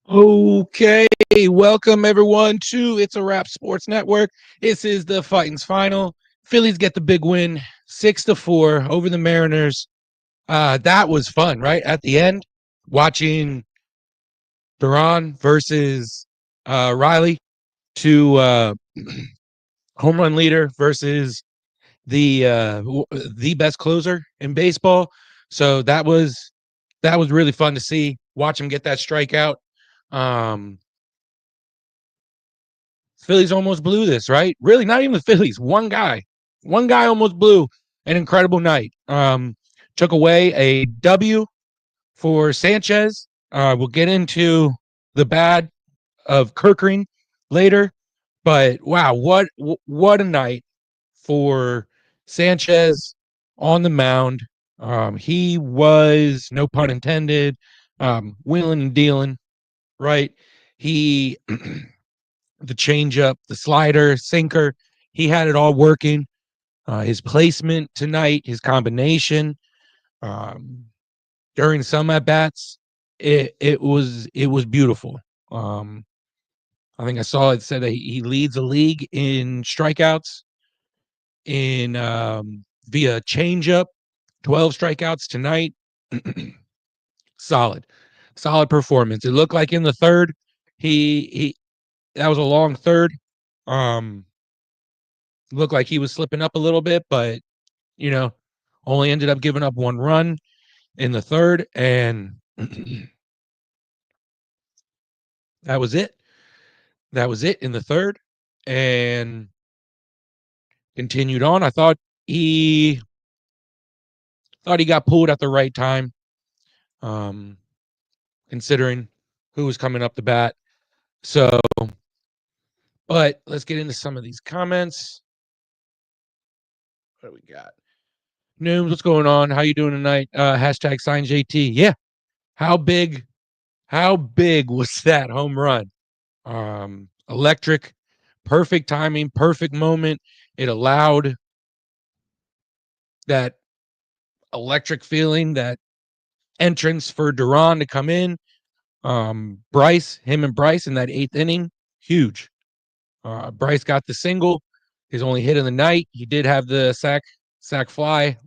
Okay, welcome everyone to It's a Wrap Sports Network. This is the Fighting's final. Phillies get the big win, 6-4 over the Mariners. That was fun, right? At the end, watching Duran versus Riley, to home run leader versus the best closer in baseball. So that was really fun to see. Watch him get that strikeout. Um, Phillies almost blew this, right? Really, not even the Phillies. One guy almost blew an incredible night. Took away a W for Sanchez. We'll get into the bad of Kirkering later, but wow, what a night for Sanchez on the mound. He was, no pun intended, wheeling and dealing, right? He the changeup, the slider, sinker. He had it all working. His placement tonight, his combination um, during some at bats, it was beautiful. Um, I think I saw it said that he leads the league in strikeouts in via changeup, 12 strikeouts tonight. solid, solid performance. It looked like in the third, he that was a long third. Um, Looked like he was slipping up a little bit, but you know, only ended up giving up one run in the third, and that was it. That was it in the third, and continued on. I he thought he got pulled at the right time, um, considering who was coming up the bat. So, but let's get into some of these comments. What do we got? Nooms, what's going on? How you doing tonight? Hashtag sign JT. Yeah. How big? How big was that home run? Electric, perfect timing, perfect moment. It allowed that electric feeling, that entrance for Duran to come in. Him and Bryce in that eighth inning, huge. Bryce got the single, his only hit of the night. He did have the sack fly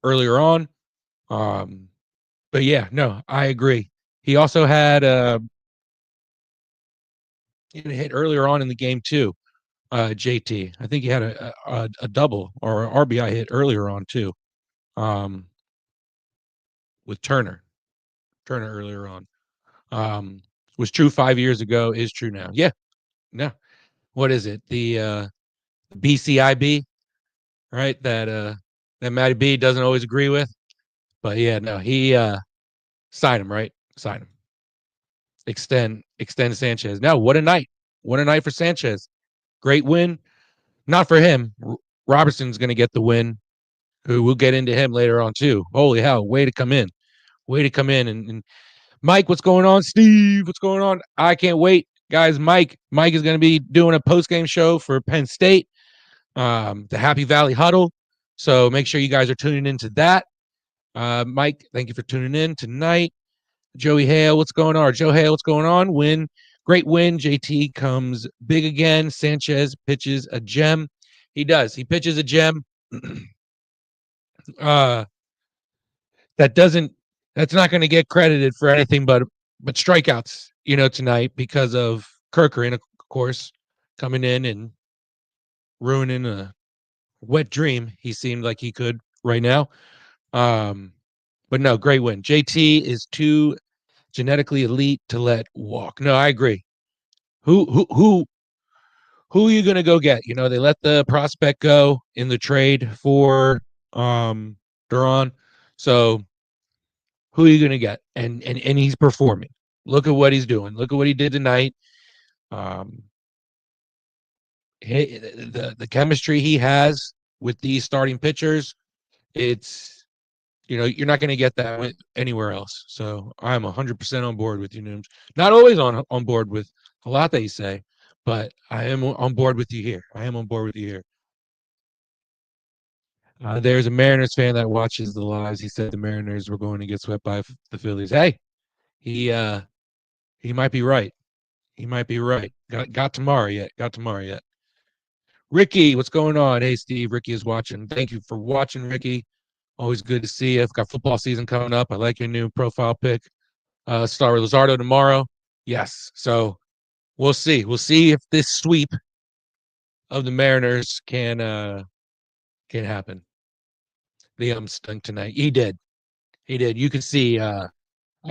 earlier on. Um, but yeah, no, I agree. He also had a hit earlier on in the game too. JT. I think he had a double or an RBI hit earlier on too, um, with Turner. Turner earlier on, was true 5 years ago. Is true now. Yeah. No. What is it? The BCIB, right? That Matty B doesn't always agree with, but yeah, no, he sign him, right? Sign him. Extend Sanchez. No, what a night! What a night for Sanchez. Great win. Not for him. Robertson's going to get the win, who we'll get into him later on too. Holy hell, way to come in. Way to come in. And Mike, what's going on? Steve, what's going on? I can't wait. Guys, Mike is going to be doing a post-game show for Penn State, the Happy Valley Huddle. So make sure you guys are tuning into that. Mike, thank you for tuning in tonight. Joey Hale, what's going on? Joe Hale, what's going on? Great win. JT comes big again. Sanchez pitches a gem. He does. He pitches a gem. uh, that doesn't that's not going to get credited for anything but strikeouts, tonight because of Kirkering, of course, coming in and ruining a wet dream he seemed like he could right now. But no, great win. JT is too genetically elite to let walk. No, I agree. Who who who who are you going to go get? They let the prospect go in the trade for Duran. So who are you going to get? And he's performing. Look at what he's doing. Look at what he did tonight. Um, the chemistry he has with these starting pitchers, it's you're not going to get that anywhere else. So I'm 100% on board with you, Nooms. Not always on board with a lot that you say, but I am on board with you here. I am on board with you here. There's a Mariners fan that watches the lives. He said the Mariners were going to get swept by the Phillies. Hey, he He might be right. He might be right. Got tomorrow yet. Got tomorrow yet. Ricky, what's going on? Hey, Steve. Ricky is watching. Thank you for watching, Ricky. Always good to see you. I've got football season coming up. I like your new profile pic. Start with Luzardo tomorrow. Yes. So we'll see. We'll see if this sweep of the Mariners can happen. The stunk tonight. He did. He did. You can see. I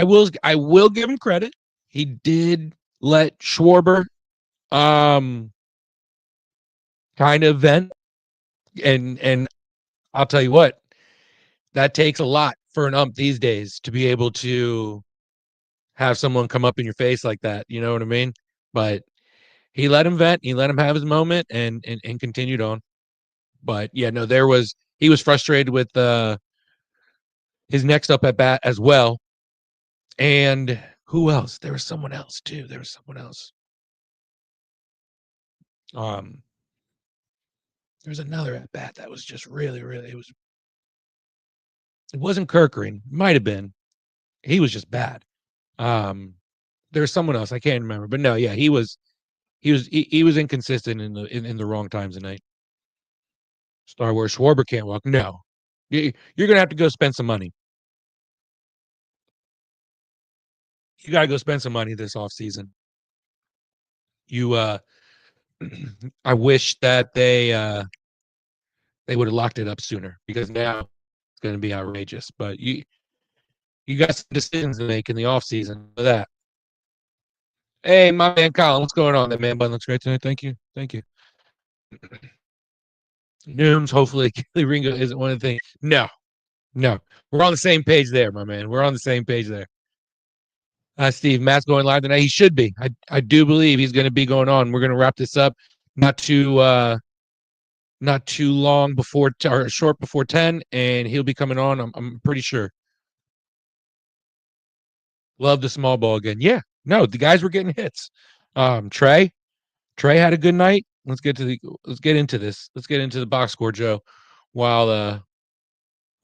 will give him credit. He did let Schwarber kind of vent, and I'll tell you what, that takes a lot for an ump these days to be able to have someone come up in your face like that. You know what I mean? But he let him vent. He let him have his moment and continued on. But yeah, no, he was frustrated with his next up at bat as well. And who else? There was someone else too. There was someone else. Um, There's another at bat that was just really, really. It wasn't Kirkering. Might have been. He was just bad. Um, there's someone else I can't remember, but no, yeah, he was inconsistent in the wrong times of night. Star Wars Schwarber can't walk. No, you're gonna have to go spend some money. You got to go spend some money this off season. You I wish that they would have locked it up sooner, because now it's going to be outrageous. But you got some decisions to make in the off season for that. Hey, my man Colin, what's going on? That man bun looks great tonight. Thank you. Thank you. Nooms, hopefully Kelly Ringo isn't one of the things. No, no. We're on the same page there, my man. We're on the same page there. Steve, Matt's going live tonight. He should be. I do believe he's going to be going on. We're going to wrap this up not too long before or short before 10, and he'll be coming on. I'm pretty sure. Love the small ball again. Yeah. No, the guys were getting hits. Trey had a good night. Let's get into this. Let's get into the box score, Joe, while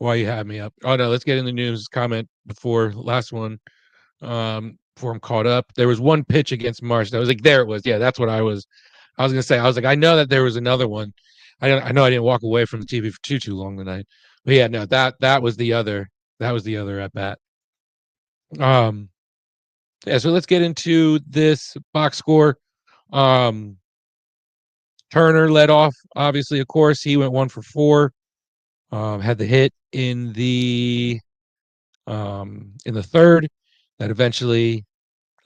you have me up. Oh no, let's get in the news comment before last one. Before I'm caught up. There was one pitch against Marsh. I was like, there it was. Yeah, that's what I was gonna say. I was like, I know that there was another one. I know I didn't walk away from the TV for too long tonight. But yeah, no, that was the other at bat. Yeah, so let's get into this box score. Turner led off, obviously, of course. He went 1-for-4. Had the hit in the third that eventually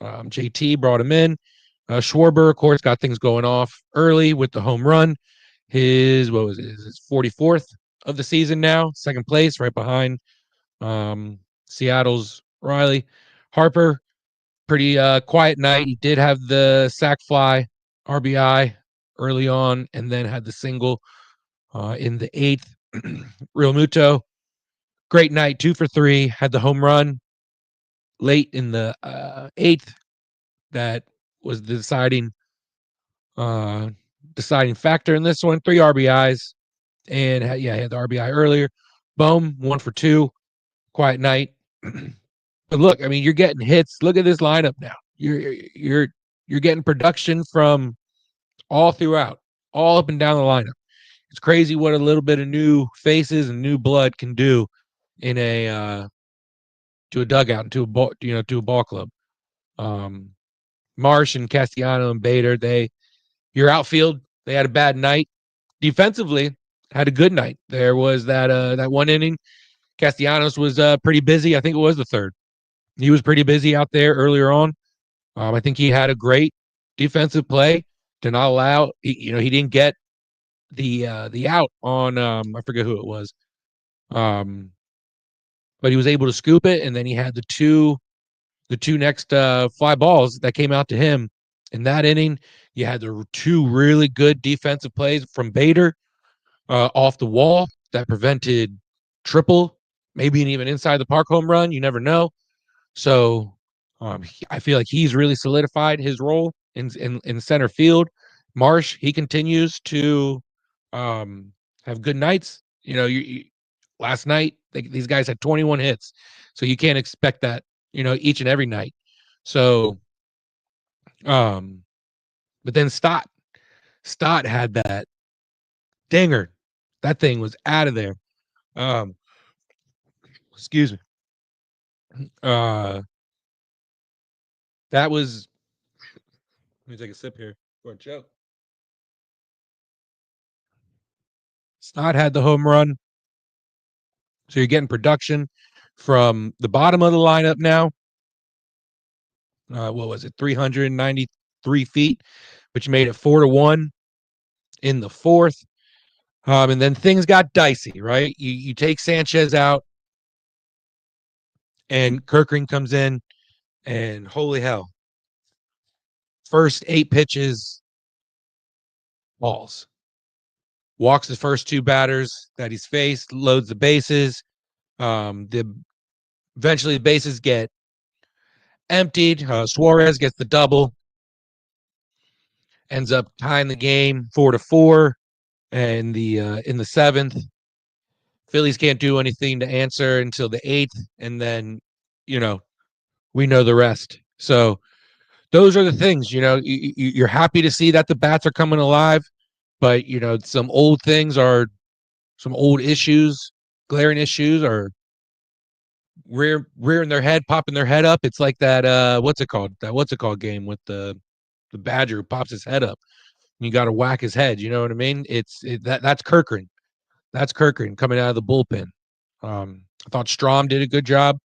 JT brought him in. Schwarber, of course, got things going off early with the home run. His 44th of the season now, second place, right behind Seattle's Riley. Harper, pretty quiet night. He did have the sac fly RBI early on, and then had the single in the 8th. Real Muto, great night, 2-for-3, had the home run late in the 8th. That was the deciding factor in this one. 3 RBIs, and he had the RBI earlier. Bohm 1-for-2, quiet night. But look, I mean, you're getting hits. Look at this lineup now. You're getting production from all throughout, all up and down the lineup. It's crazy what a little bit of new faces and new blood can do in a to a dugout and to a ball club. Marsh and Castellano and Bader, your outfield, they had a bad night. Defensively, had a good night. There was that one inning. Castellanos was pretty busy. I think it was the third. He was pretty busy out there earlier on. I think he had a great defensive play to not allow. He didn't get the out on I forget who it was, but he was able to scoop it, and then he had the two next fly balls that came out to him in that inning. You had the 2 really good defensive plays from Bader off the wall that prevented triple, maybe an even inside the park home run. You never know. So I feel like he's really solidified his role in center field. Marsh, he continues to have good nights. Last night these guys had 21 hits, so you can't expect that each and every night. So But then Stott had that dinger. That thing was out of there. Um, excuse me. Uh, that was. Let me take a sip here for a joke. Stott had the home run, so you're getting production from the bottom of the lineup now. What was it? 393 feet, which made it 4-1 in the fourth. And then things got dicey, right? You take Sanchez out, and Kirkring comes in, and holy hell, first 8 pitches, balls. Walks the first 2 batters that he's faced, loads the bases. The eventually the bases get emptied. Suarez gets the double, ends up tying the game 4-4. And in the 7th, Phillies can't do anything to answer until the 8th, and then you know we know the rest. So those are the things. You're happy to see that the bats are coming alive, but some old things are some old issues, glaring issues are rearing their head, popping their head up. It's like that what's it called game with the Badger who pops his head up. You got to whack his head. You know what I mean? That's Kirkring. That's Kirkring coming out of the bullpen. I thought Strom did a good job,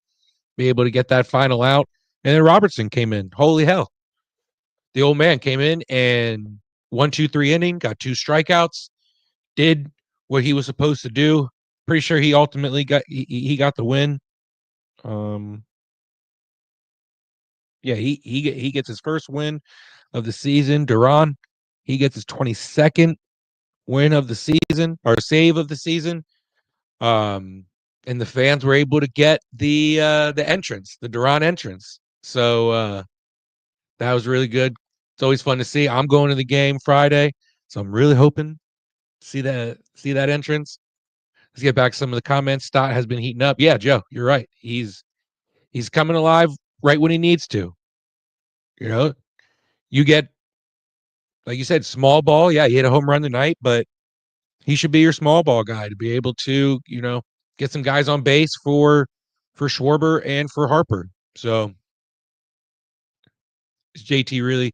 be able to get that final out, and then Robertson came in. Holy hell, the old man came in and 1-2-3 inning, got 2 strikeouts, did what he was supposed to do. Pretty sure he ultimately got the win. Yeah, he gets his first win of the season. Duran, he gets his 22nd win of the season, or save of the season. And the fans were able to get the entrance, the Duran entrance. So that was really good. It's always fun to see. I'm going to the game Friday, so I'm really hoping to see that entrance. Let's get back to some of the comments. Stott has been heating up. Yeah, Joe, you're right. He's coming alive right when he needs to. You know, you get, like you said, small ball. Yeah, he hit a home run tonight, but he should be your small ball guy to be able to, get some guys on base for Schwarber and for Harper. So is JT really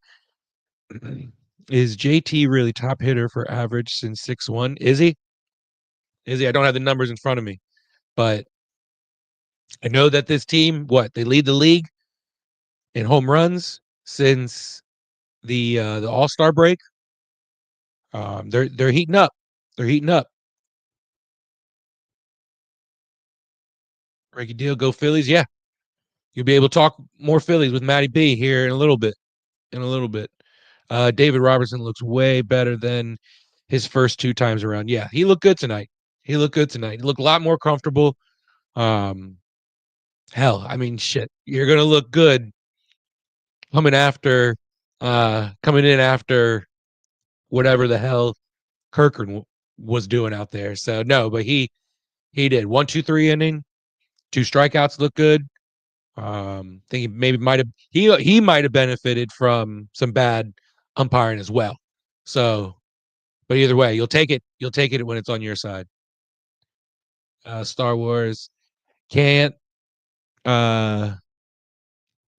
is JT really top hitter for average since 6-1? Is he? Is he? I don't have the numbers in front of me, but I know that this team, they lead the league in home runs since the All-Star break. They're heating up. They're heating up. Break a deal, go Phillies. Yeah. You'll be able to talk more Phillies with Matty B here in a little bit. David Robertson looks way better than his first 2 times around. Yeah, he looked good tonight. He looked a lot more comfortable. Hell, I mean, shit, you're gonna look good coming in after whatever the hell Kirkland was doing out there. So no, but he did 1-2-3 inning, 2 strikeouts, look good. Think he maybe he might have benefited from some bad umpiring as well. So, but either way, you'll take it. You'll take it when it's on your side. Star Wars can't uh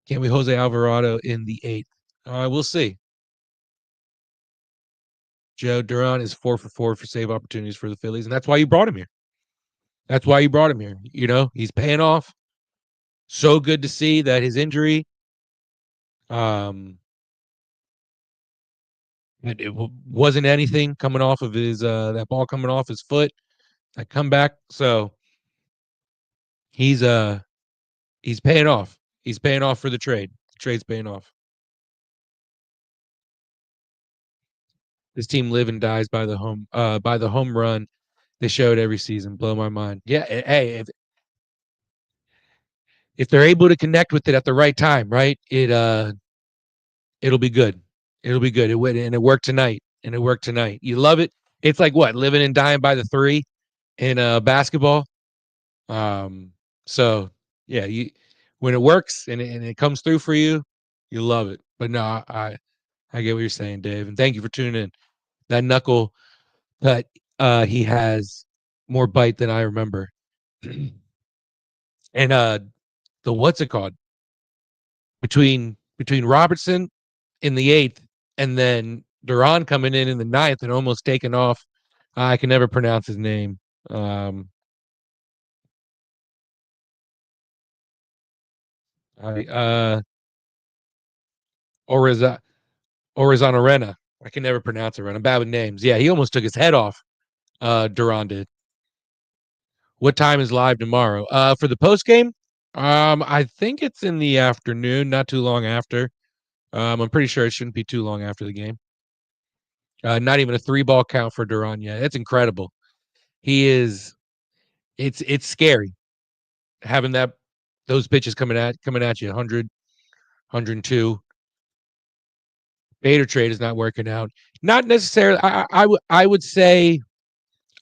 can't we Jose Alvarado in the 8th? We'll see. Joe Duran is 4-for-4 for save opportunities for the Phillies, and that's why you brought him here. That's why you brought him here. He's paying off. So good to see that his injury, um, it wasn't anything coming off of his that ball coming off his foot, that comeback. So he's paying off. He's paying off for the trade. The trade's paying off. This team live and dies by the home run they show it every season. Blow my mind. Yeah, hey, if they're able to connect with it at the right time, right? It'll be good. It'll be good. It worked tonight. And it worked tonight. You love it. It's like what? Living and dying by the 3 in basketball. So yeah, when it works and it comes through for you, you love it. But no, I get what you're saying, Dave, and thank you for tuning in. That knuckle cut, he has more bite than I remember. And the what's it called between Robertson in the 8th and then Duran coming in the 9th and almost taking off. I can never pronounce his name. I Oriza Orizon Arena. I can never pronounce it right. I'm bad with names. Yeah, he almost took his head off. Duran did. What time is live tomorrow? For the post game, I think it's in the afternoon, not too long after. I'm pretty sure it shouldn't be too long after the game. Not even a 3-ball count for Duran yet. It's incredible. He is. It's scary having those pitches coming at you 100, 102. Bader trade is not working out. Not necessarily. I would say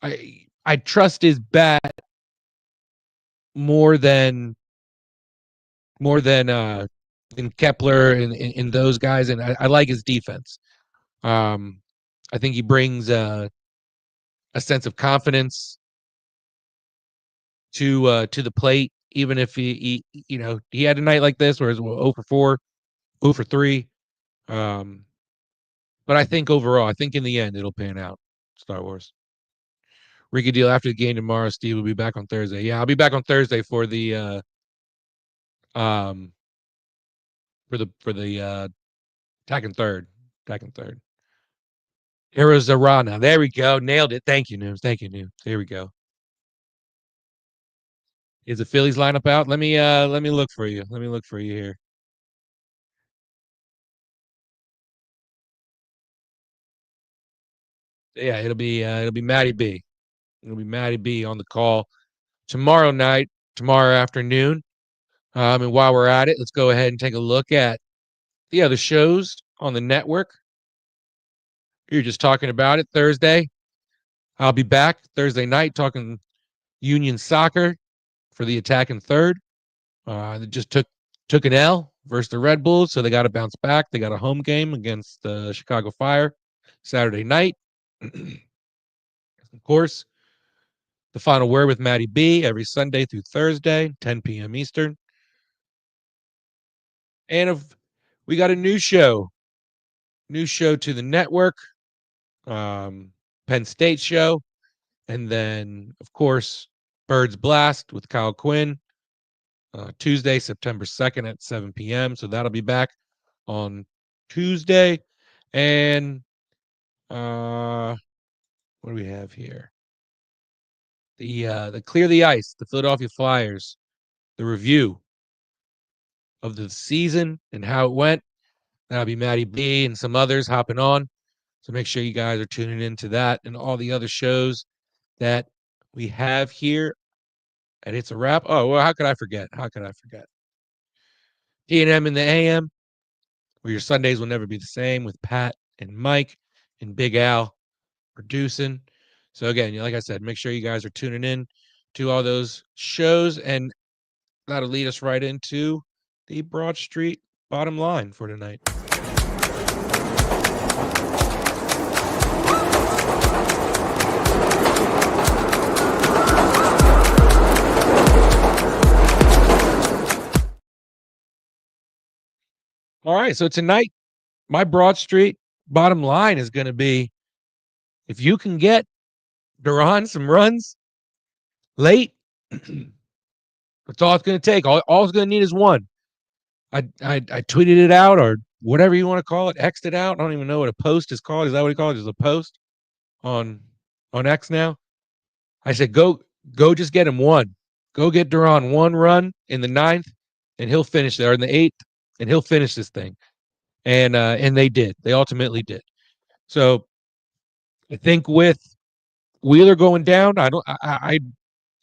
I trust his bat more than more than uh than Kepler and those guys, and I like his defense. I think he brings a sense of confidence to the plate, even if he had a night like this where it's 0 for 4, 0 for 3. But I think overall, I think in the end it'll pan out. Star Wars. Ricky deal after the game tomorrow. Steve will be back on Thursday. Yeah, I'll be back on Thursday for the um attacking third. Attacking third. Arizona. There we go. Nailed it. Thank you, News. Thank you, News. There we go. Is the Phillies lineup out? Let me look for you. Let me look for you here. Yeah, it'll be Matty B. It'll be Matty B on the call tomorrow night, tomorrow afternoon. And while we're at it, let's go ahead and take a look at the other shows on the network. You're just talking about it Thursday. I'll be back Thursday night talking Union soccer for the attacking third. They just took an L versus the Red Bulls, so they got to bounce back. They got a home game against the Chicago Fire Saturday night. Of course, the final word with Matty B every Sunday through Thursday, 10 p.m. Eastern. And we got a new show to the network, Penn State show, and then of course Birds Blast with Kyle Quinn, Tuesday, September 2nd at 7 p.m. So that'll be back on Tuesday. And what do we have here? The Clear the Ice, the Philadelphia Flyers, the review of the season and how it went. That'll be Matty B and some others hopping on. So make sure you guys are tuning into that and all the other shows that we have here. And it's a wrap. Oh, well, how could I forget? How could I forget? P&M in the AM, where your Sundays will never be the same with Pat and Mike and Big Al producing. So again, like I said, make sure you guys are tuning in to all those shows, and that'll lead us right into the Broad Street bottom line for tonight. All right, so tonight, my Broad Street bottom line is going to be, if you can get Duran some runs late, that's all it's going to take. All it's going to need is one. I tweeted it out, or whatever you want to call it, X'd it out. I don't even know what a post is called. Is that what you call it? Just a post on X now? I said, go just get him one. Go get Duran one run in the 9th, and he'll finish there in the 8th, and he'll finish this thing. And they did. They ultimately did. So I think with Wheeler going down, I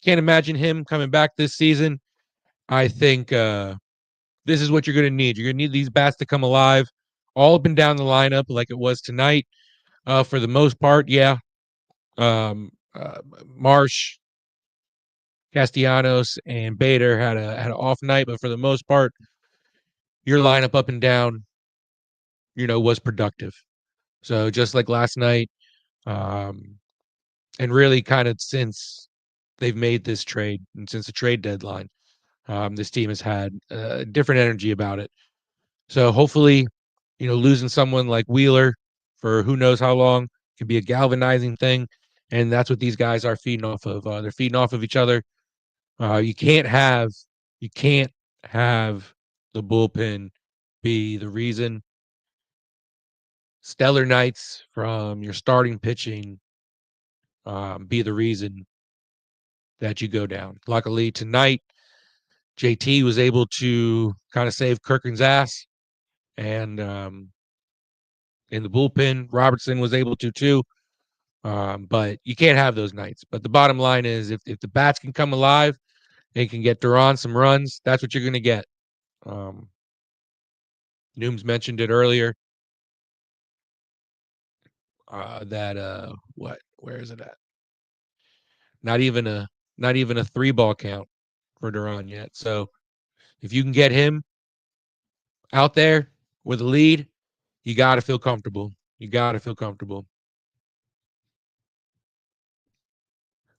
can't imagine him coming back this season. I think this is what you're going to need. You're going to need these bats to come alive all up and down the lineup like it was tonight. For the most part, yeah. Marsh, Castellanos, and Bader had an off night, but for the most part, your lineup up and down was productive. So just like last night, um, and really kind of since they've made this trade and since the trade deadline, this team has had a different energy about it. So hopefully, losing someone like Wheeler for who knows how long can be a galvanizing thing. And that's what these guys are feeding off of. They're feeding off of each other. You can't have the bullpen be the reason. Stellar nights from your starting pitching be the reason that you go down. Luckily tonight, JT was able to kind of save Kirkland's ass, and in the bullpen, Robertson was able to too. But you can't have those nights. But the bottom line is, if the bats can come alive and can get Duran some runs, that's what you're going to get. Nooms mentioned it earlier. Where is it at? Not even a 3-ball count for Duran yet. So if you can get him out there with a lead, you got to feel comfortable. You got to feel comfortable.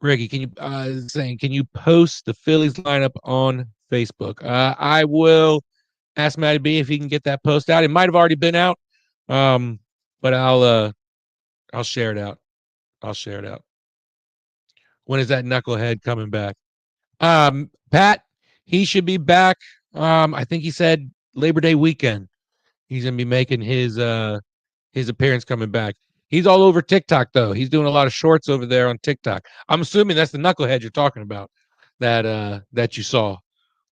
Ricky, can you post the Phillies lineup on Facebook? I will ask Matty B if he can get that post out. It might have already been out, but I'll share it out. I'll share it out. When is that knucklehead coming back? Pat, he should be back. I think he said Labor Day weekend. He's gonna be making his appearance coming back. He's all over TikTok though. He's doing a lot of shorts over there on TikTok. I'm assuming that's the knucklehead you're talking about that you saw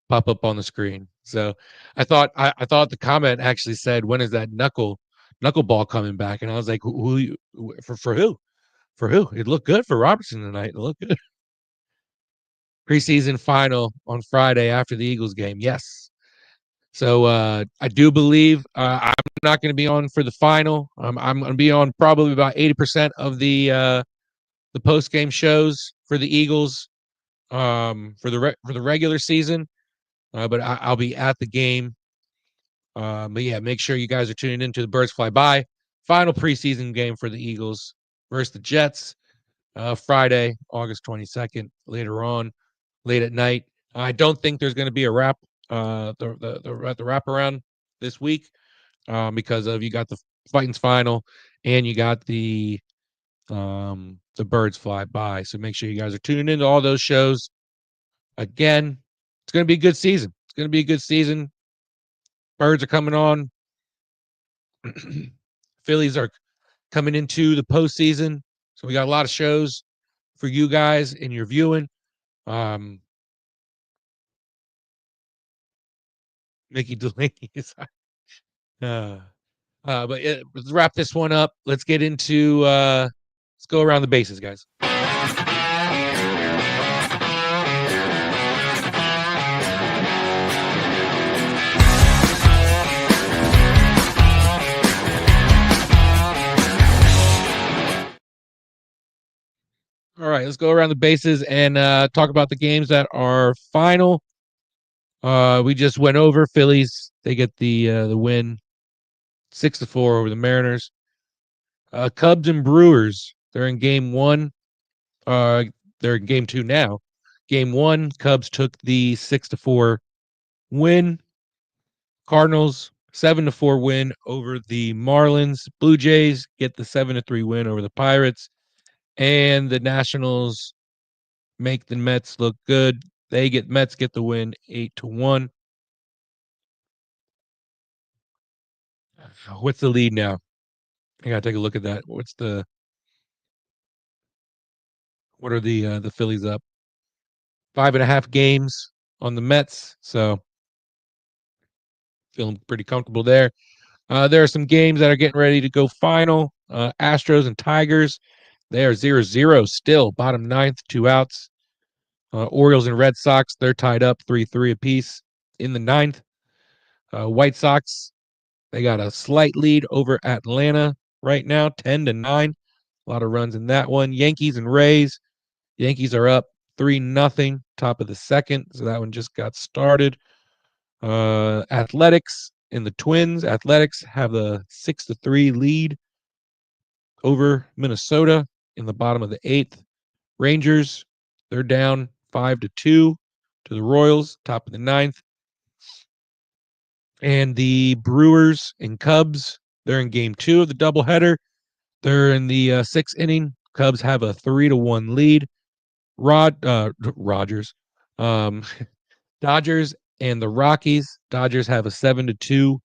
pop up on the screen. So I thought the comment actually said, when is that knuckleball coming back? And I was like, for who? For who? It looked good for Robertson tonight. It looked good. Preseason final on Friday after the Eagles game. Yes. So I do believe I'm not going to be on for the final. I'm going to be on probably about 80% of the post game shows for the Eagles for the regular season. But I'll be at the game. But yeah, make sure you guys are tuning into the Birds Fly By final preseason game for the Eagles versus the Jets. Friday, August 22nd, later on, late at night. I don't think there's going to be a wrap, the wraparound this week, because of you got the Titans final and you got the Birds Fly By. So make sure you guys are tuning into all those shows. Again, it's going to be a good season. It's going to be a good season. Birds are coming on. Phillies are coming into the postseason. So we got a lot of shows for you guys in your viewing. Mickey Delaney is let's wrap this one up. Let's get into let's go around the bases, guys. All right, let's go around the bases and talk about the games that are final. We just went over Phillies. They get the win 6-4 over the Mariners. Cubs and Brewers, they're in game one. They're in game two now. Game one, Cubs took the 6-4 win. Cardinals 7-4 win over the Marlins. Blue Jays get the 7-3 win over the Pirates. And the Nationals make the Mets look good. Mets get the win 8-1. What's the lead now? I gotta take a look at that. What are the Phillies up? 5.5 games on the Mets, so feeling pretty comfortable there. There are some games that are getting ready to go final. Astros and Tigers, they are 0-0 still, bottom ninth, 2 outs. Orioles and Red Sox, they're tied up 3-3 apiece in the ninth. White Sox, they got a slight lead over Atlanta right now, 10-9. A lot of runs in that one. Yankees and Rays. Yankees are up 3-0, top of the second. So that one just got started. Athletics and the Twins. Athletics have a 6-3 lead over Minnesota in the bottom of the 8th. Rangers, they're down 5-2 to the Royals, top of the 9th. And the Brewers and Cubs, they're in game 2 of the doubleheader. They're in the 6th inning. Cubs have a 3-1 lead. Rogers, Dodgers and the Rockies. Dodgers have a 7-2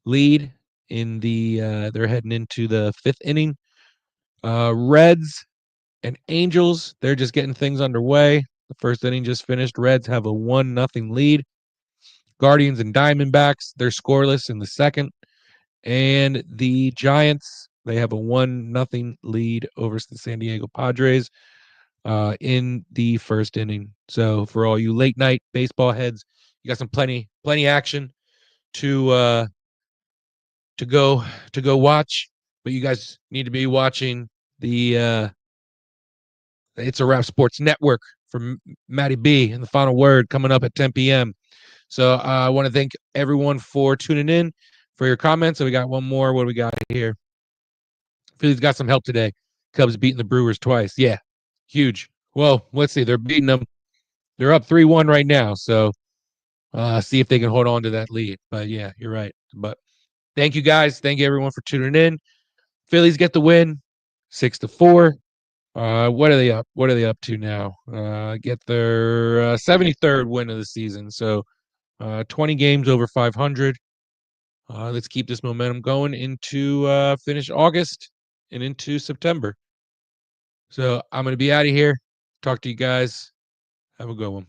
lead in the. They're heading into the 5th inning. Reds and Angels. They're just getting things underway. The first inning just finished. Reds have a 1-0 lead. Guardians and Diamondbacks. They're scoreless in the 2nd. And the Giants, they have a 1-0 lead over the San Diego Padres in the 1st inning. So for all you late night baseball heads, you got some plenty action to go watch. But you guys need to be watching the It's a Wrap Sports Network from Matty B and the final word coming up at 10 p.m. So I want to thank everyone for tuning in, for your comments. So we got one more. What do we got here? Phillies got some help today. Cubs beating the Brewers twice. Yeah, huge. Well, let's see. They're beating them. They're up 3-1 right now. So see if they can hold on to that lead. But yeah, you're right. But thank you guys. Thank you everyone for tuning in. Phillies get the win, 6-4. What are they up? What are they up to now? Get their 73rd win of the season. So 20 games over 500. Let's keep this momentum going into finish August and into September. So I'm going to be out of here. Talk to you guys. Have a good one.